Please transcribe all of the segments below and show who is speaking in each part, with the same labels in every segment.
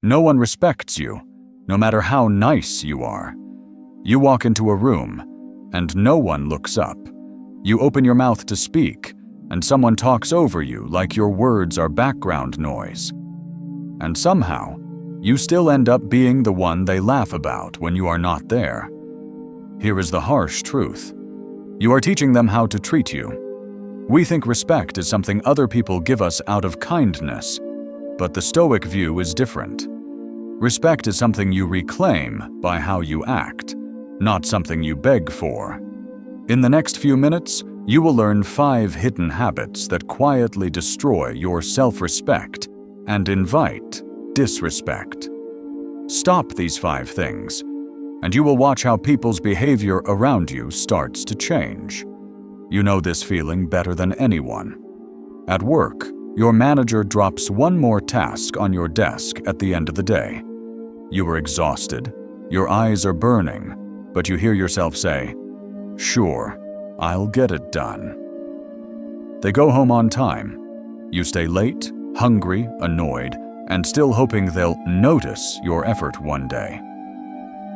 Speaker 1: No one respects you, no matter how nice you are. You walk into a room, and no one looks up. You open your mouth to speak, and someone talks over you like your words are background noise. And somehow, you still end up being the one they laugh about when you are not there. Here is the harsh truth. You are teaching them how to treat you. We think respect is something other people give us out of kindness, but the Stoic view is different. Respect is something you reclaim by how you act, not something you beg for. In the next few minutes, you will learn 5 hidden habits that quietly destroy your self-respect and invite disrespect. Stop these 5 things, and you will watch how people's behavior around you starts to change. You know this feeling better than anyone. At work, your manager drops one more task on your desk at the end of the day. You are exhausted, your eyes are burning, but you hear yourself say, "Sure, I'll get it done." They go home on time. You stay late, hungry, annoyed, and still hoping they'll notice your effort one day.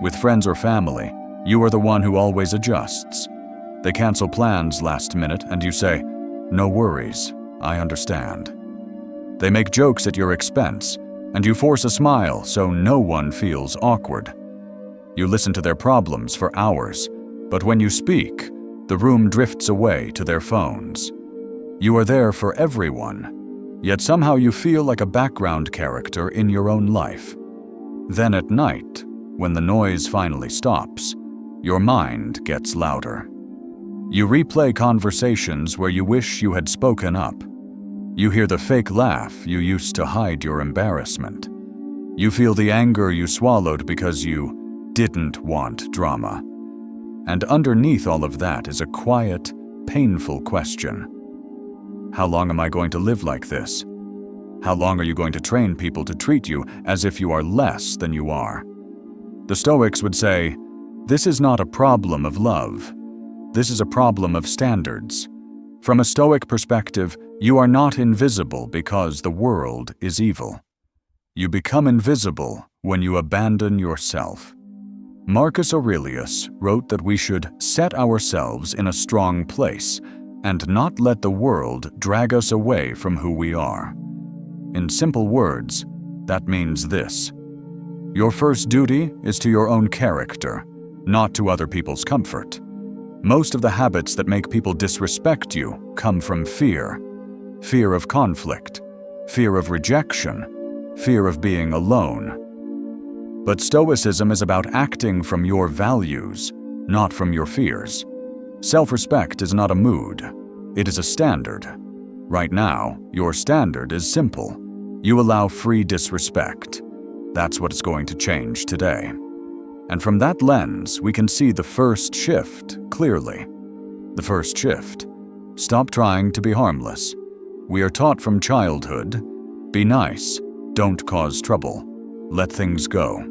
Speaker 1: With friends or family, you are the one who always adjusts. They cancel plans last minute and you say, "No worries, I understand." They make jokes at your expense, and you force a smile so no one feels awkward. You listen to their problems for hours, but when you speak, the room drifts away to their phones. You are there for everyone, yet somehow you feel like a background character in your own life. Then at night, when the noise finally stops, your mind gets louder. You replay conversations where you wish you had spoken up. You hear the fake laugh you used to hide your embarrassment. You feel the anger you swallowed because you didn't want drama. And underneath all of that is a quiet, painful question. How long am I going to live like this? How long are you going to train people to treat you as if you are less than you are? The Stoics would say, this is not a problem of love. This is a problem of standards. From a Stoic perspective, you are not invisible because the world is evil. You become invisible when you abandon yourself. Marcus Aurelius wrote that we should set ourselves in a strong place and not let the world drag us away from who we are. In simple words, that means this. Your first duty is to your own character, not to other people's comfort. Most of the habits that make people disrespect you come from fear. Fear of conflict, fear of rejection, fear of being alone. But Stoicism is about acting from your values, not from your fears. Self-respect is not a mood, it is a standard. Right now, your standard is simple. You allow free disrespect. That's what is going to change today. And from that lens, we can see the first shift clearly. The first shift. Stop trying to be harmless. We are taught from childhood, be nice, don't cause trouble, let things go.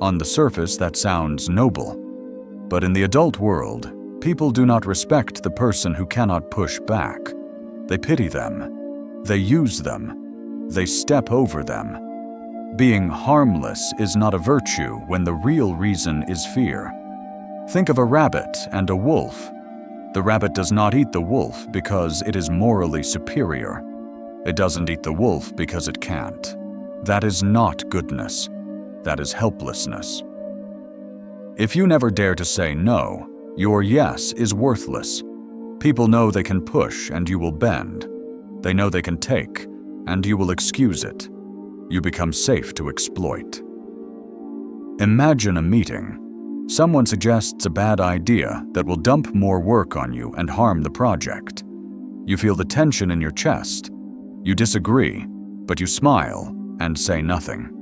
Speaker 1: On the surface, that sounds noble. But in the adult world, people do not respect the person who cannot push back. They pity them. They use them. They step over them. Being harmless is not a virtue when the real reason is fear. Think of a rabbit and a wolf. The rabbit does not eat the wolf because it is morally superior. It doesn't eat the wolf because it can't. That is not goodness. That is helplessness. If you never dare to say no, your yes is worthless. People know they can push and you will bend. They know they can take, and you will excuse it. You become safe to exploit. Imagine a meeting. Someone suggests a bad idea that will dump more work on you and harm the project. You feel the tension in your chest. You disagree, but you smile and say nothing.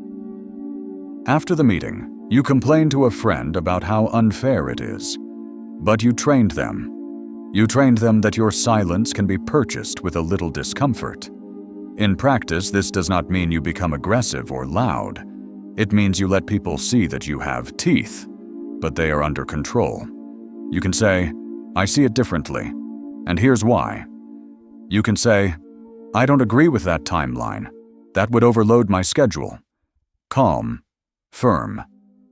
Speaker 1: After the meeting, you complain to a friend about how unfair it is. But you trained them. You trained them that your silence can be purchased with a little discomfort. In practice, this does not mean you become aggressive or loud. It means you let people see that you have teeth, but they are under control. You can say, I see it differently, and here's why. You can say, I don't agree with that timeline. That would overload my schedule. calm, firm,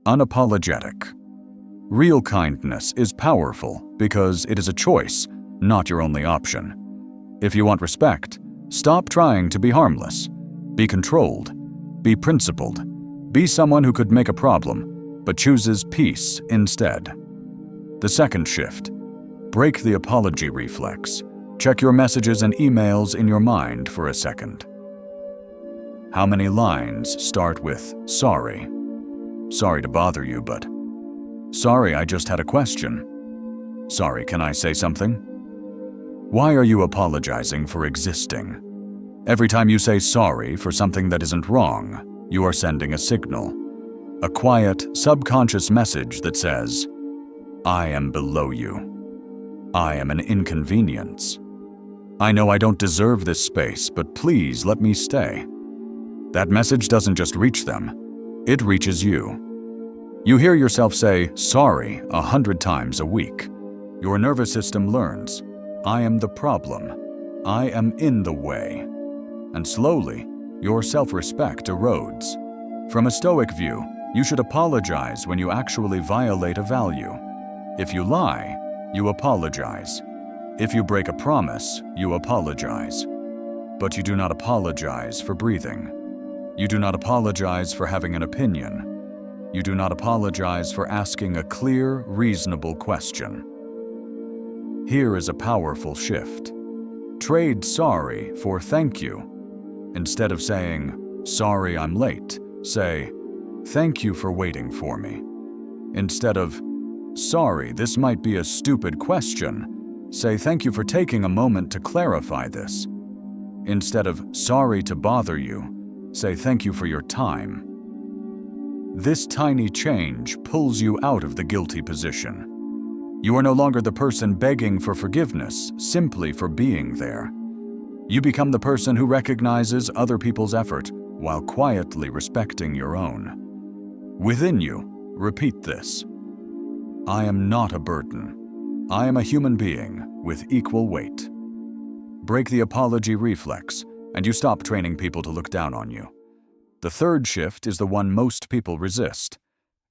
Speaker 1: unapologetic. Real kindness is powerful because it is a choice, not your only option. If you want respect, stop trying to be harmless. Be controlled. Be principled. Be someone who could make a problem, but chooses peace instead. The second shift. Break the apology reflex. Check your messages and emails in your mind for a second. How many lines start with sorry? Sorry to bother you, but sorry, I just had a question. Sorry, can I say something? Why are you apologizing for existing? Every time you say sorry for something that isn't wrong, you are sending a signal. A quiet, subconscious message that says, I am below you. I am an inconvenience. I know I don't deserve this space, but please let me stay. That message doesn't just reach them, it reaches you. You hear yourself say sorry 100 times a week. Your nervous system learns, I am the problem. I am in the way. And slowly, your self-respect erodes. From a Stoic view, you should apologize when you actually violate a value. If you lie, you apologize. If you break a promise, you apologize. But you do not apologize for breathing. You do not apologize for having an opinion. You do not apologize for asking a clear, reasonable question. Here is a powerful shift. Trade sorry for thank you. Instead of saying, sorry I'm late, say, thank you for waiting for me. Instead of, sorry, this might be a stupid question, say thank you for taking a moment to clarify this. Instead of, sorry to bother you, say thank you for your time. This tiny change pulls you out of the guilty position. You are no longer the person begging for forgiveness simply for being there. You become the person who recognizes other people's effort while quietly respecting your own. Within you, repeat this. I am not a burden. I am a human being with equal weight. Break the apology reflex, and you stop training people to look down on you. The third shift is the one most people resist.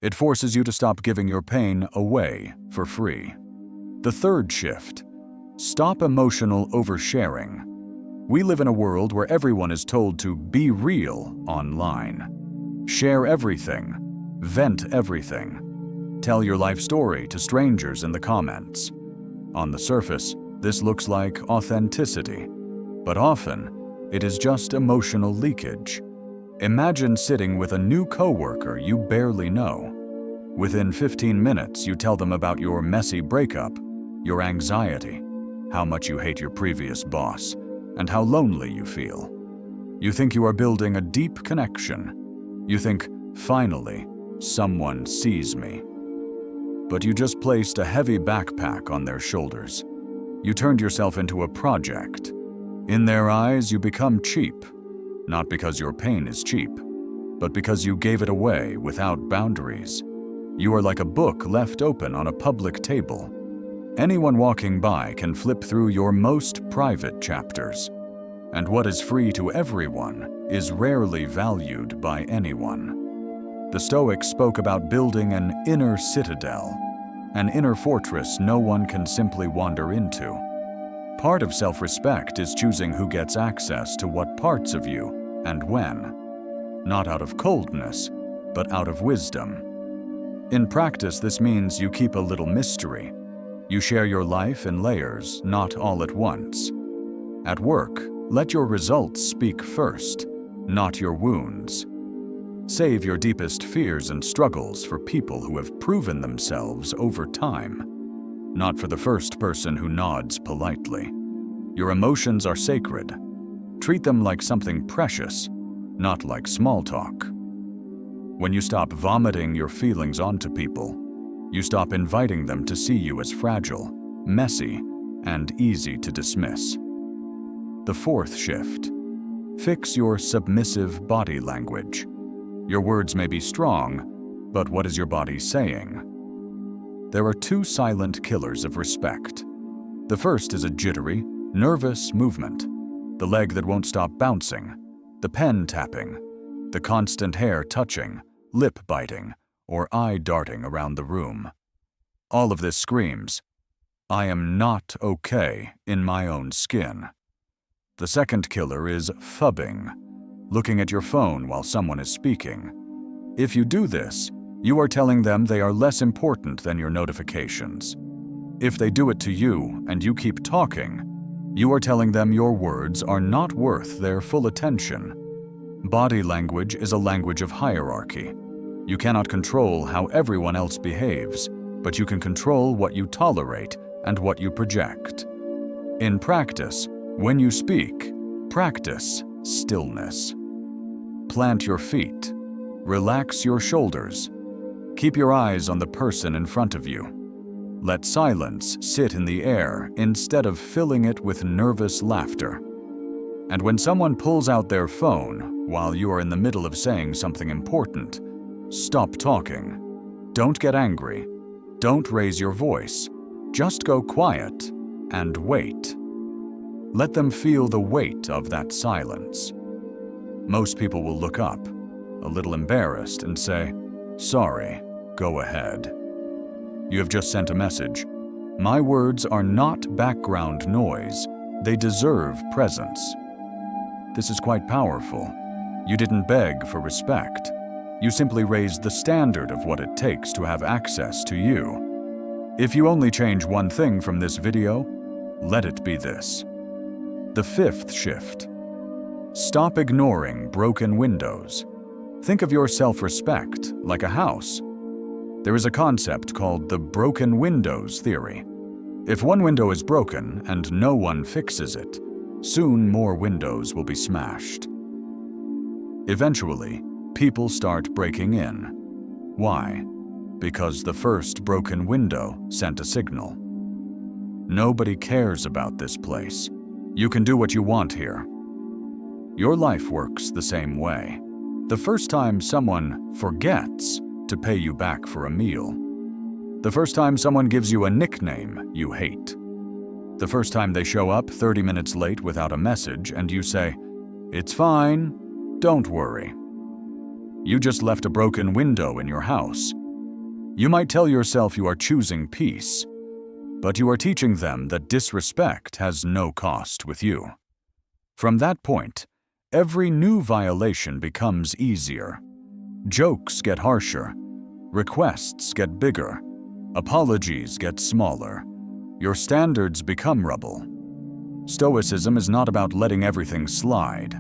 Speaker 1: It forces you to stop giving your pain away for free. The third shift. Stop emotional oversharing. We live in a world where everyone is told to be real online. Share everything. Vent everything. Tell your life story to strangers in the comments. On the surface, this looks like authenticity, but often, it is just emotional leakage. Imagine sitting with a new coworker you barely know. Within 15 minutes, you tell them about your messy breakup, your anxiety, how much you hate your previous boss, and how lonely you feel. You think you are building a deep connection. You think, finally, someone sees me. But you just placed a heavy backpack on their shoulders. You turned yourself into a project. In their eyes, you become cheap, not because your pain is cheap, but because you gave it away without boundaries. You are like a book left open on a public table. Anyone walking by can flip through your most private chapters. And what is free to everyone is rarely valued by anyone. The Stoics spoke about building an inner citadel, an inner fortress no one can simply wander into. Part of self-respect is choosing who gets access to what parts of you and when. Not out of coldness, but out of wisdom. In practice, this means you keep a little mystery. You share your life in layers, not all at once. At work, let your results speak first, not your wounds. Save your deepest fears and struggles for people who have proven themselves over time. Not for the first person who nods politely. Your emotions are sacred. Treat them like something precious, not like small talk. When you stop vomiting your feelings onto people, you stop inviting them to see you as fragile, messy, and easy to dismiss. The fourth shift. Fix your submissive body language. Your words may be strong, but what is your body saying? There are two silent killers of respect. The first is a jittery, nervous movement, the leg that won't stop bouncing, the pen tapping, the constant hair touching, lip biting, or eye darting around the room. All of this screams, "I am not okay in my own skin." The second killer is phubbing, looking at your phone while someone is speaking. If you do this, you are telling them they are less important than your notifications. If they do it to you and you keep talking, you are telling them your words are not worth their full attention. Body language is a language of hierarchy. You cannot control how everyone else behaves, but you can control what you tolerate and what you project. In practice, when you speak, practice stillness. Plant your feet. Relax your shoulders. Keep your eyes on the person in front of you. Let silence sit in the air instead of filling it with nervous laughter. And when someone pulls out their phone while you are in the middle of saying something important, stop talking. Don't get angry. Don't raise your voice. Just go quiet and wait. Let them feel the weight of that silence. Most people will look up, a little embarrassed, and say, "Sorry, go ahead." You have just sent a message. My words are not background noise. They deserve presence. This is quite powerful. You didn't beg for respect. You simply raised the standard of what it takes to have access to you. If you only change one thing from this video, let it be this. The fifth shift. Stop ignoring broken windows. Think of your self-respect like a house. There is a concept called the broken windows theory. If one window is broken and no one fixes it, soon more windows will be smashed. Eventually, people start breaking in. Why? Because the first broken window sent a signal. Nobody cares about this place. You can do what you want here. Your life works the same way. The first time someone forgets to pay you back for a meal. The first time someone gives you a nickname you hate. The first time they show up 30 minutes late without a message and you say, "It's fine, don't worry." You just left a broken window in your house. You might tell yourself you are choosing peace, but you are teaching them that disrespect has no cost with you. From that point, every new violation becomes easier. Jokes get harsher. Requests get bigger. Apologies get smaller. Your standards become rubble. Stoicism is not about letting everything slide.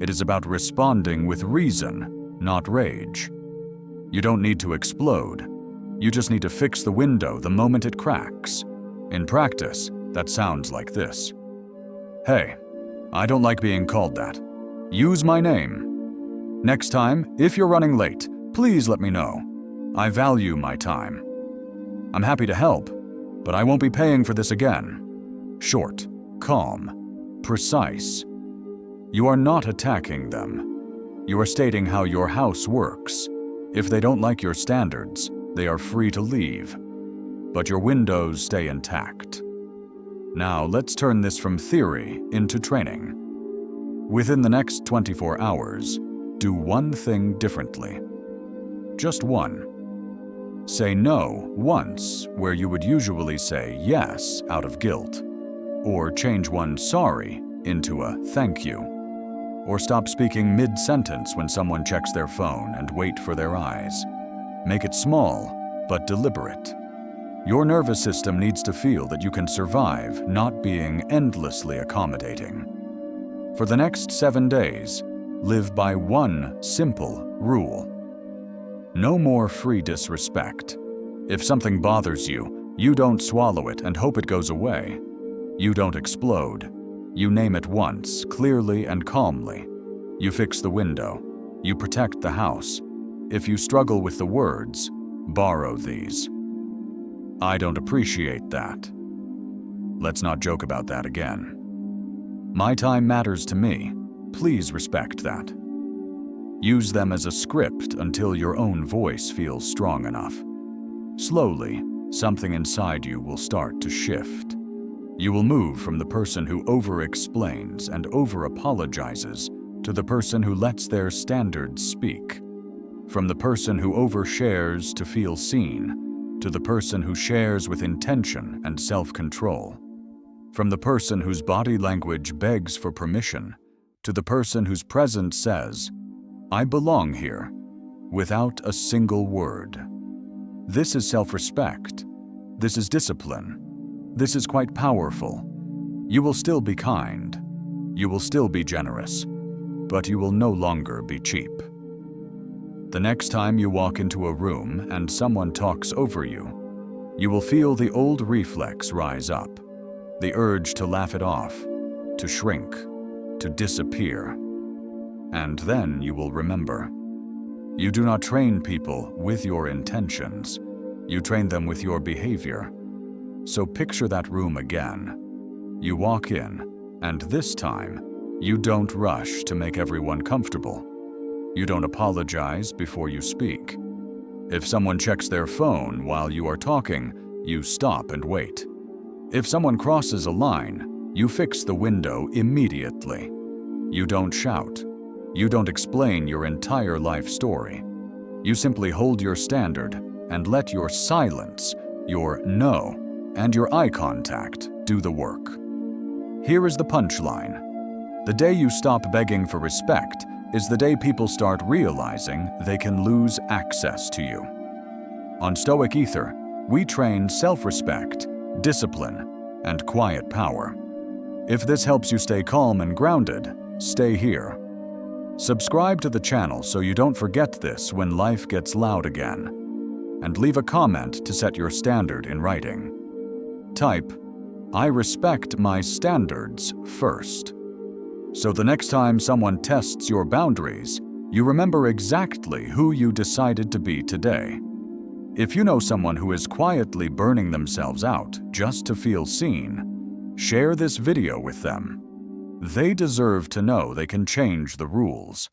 Speaker 1: It is about responding with reason, not rage. You don't need to explode. You just need to fix the window the moment it cracks. In practice, that sounds like this. "Hey, I don't like being called that. Use my name. Next time, if you're running late, please let me know. I value my time. I'm happy to help, but I won't be paying for this again." Short, calm, precise. You are not attacking them. You are stating how your house works. If they don't like your standards, they are free to leave. But your windows stay intact. Now let's turn this from theory into training. Within the next 24 hours, do one thing differently. Just one. Say no once where you would usually say yes out of guilt. Or change one sorry into a thank you. Or stop speaking mid-sentence when someone checks their phone and wait for their eyes. Make it small, but deliberate. Your nervous system needs to feel that you can survive not being endlessly accommodating. For the next 7 days, live by one simple rule. No more free disrespect. If something bothers you, you don't swallow it and hope it goes away. You don't explode. You name it once, clearly and calmly. You fix the window. You protect the house. If you struggle with the words, borrow these. I don't appreciate that. Let's not joke about that again. My time matters to me. Please respect that. Use them as a script until your own voice feels strong enough. Slowly, something inside you will start to shift. You will move from the person who over-explains and over-apologizes to the person who lets their standards speak. From the person who overshares to feel seen, to the person who shares with intention and self-control. From the person whose body language begs for permission, to the person whose presence says, "I belong here," without a single word. This is self-respect. This is discipline. This is quite powerful. You will still be kind. You will still be generous. But you will no longer be cheap. The next time you walk into a room and someone talks over you, you will feel the old reflex rise up, the urge to laugh it off, to shrink, to disappear. And then you will remember. You do not train people with your intentions. You train them with your behavior. So picture that room again. You walk in, and this time, you don't rush to make everyone comfortable. You don't apologize before you speak. If someone checks their phone while you are talking, you stop and wait. If someone crosses a line, you fix the window immediately. You don't shout. You don't explain your entire life story. You simply hold your standard and let your silence, your no, and your eye contact do the work. Here is the punchline. The day you stop begging for respect is the day people start realizing they can lose access to you. On Stoic Ether, we train self-respect, discipline, and quiet power. If this helps you stay calm and grounded, stay here. Subscribe to the channel so you don't forget this when life gets loud again. And leave a comment to set your standard in writing. Type, "I respect my standards first." So the next time someone tests your boundaries, you remember exactly who you decided to be today. If you know someone who is quietly burning themselves out just to feel seen, share this video with them. They deserve to know they can change the rules.